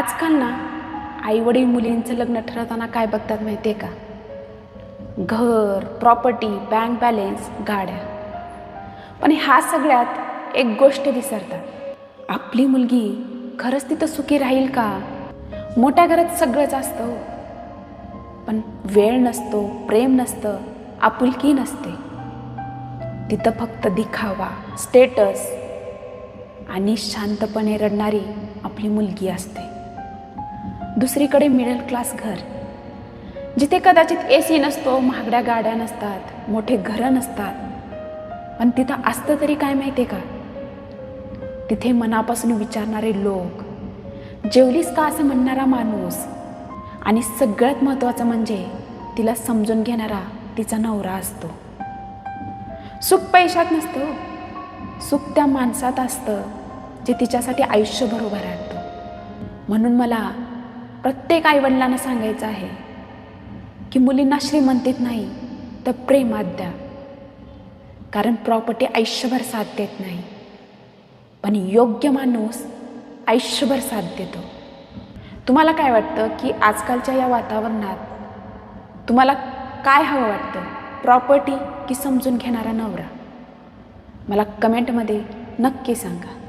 आजकाल ना आईवडील मुलींचं लग्न ठरवताना काय बघतात माहिती आहे का? घर, प्रॉपर्टी, बँक बॅलेन्स, गाड्या. पण ह्या सगळ्यात एक गोष्ट विसरतात. आपली मुलगी खरंच तिथं सुखी राहील का? मोठ्या घरात सगळंच असतं हो, पण वेळ नसतो, प्रेम नसतं, आपुलकी नसते. तिथं फक्त दिखावा, स्टेटस आणि शांतपणे रडणारी आपली मुलगी असते. दुसरीकडे मिडल क्लास घर, जिथे कदाचित AC नसतो, महागड्या गाड्या नसतात, मोठे घरं नसतात, पण तिथं असतं तरी काय माहिती आहे का? तिथे मनापासून विचारणारे लोक, जेवलीस का असं म्हणणारा माणूस, आणि सगळ्यात महत्त्वाचं म्हणजे तिला समजून घेणारा तिचा नवरा असतो. सुख पैशात नसतं, सुख त्या माणसात असतं जे तिच्यासाठी आयुष्यभर उभं राहतं. म्हणून मला प्रत्येक आईवडिलांना सांगायचं आहे की मुलींना श्रीमंतीत नाही तर प्रेमात द्या. कारण प्रॉपर्टी आयुष्यभर साथ देत नाही, पण योग्य माणूस आयुष्यभर साथ देतो. तुम्हाला काय वाटतं की आजकालच्या या वातावरणात तुम्हाला काय हवं वाटतं? प्रॉपर्टी की समजून घेणारा नवरा? मला कमेंटमध्ये नक्की सांगा.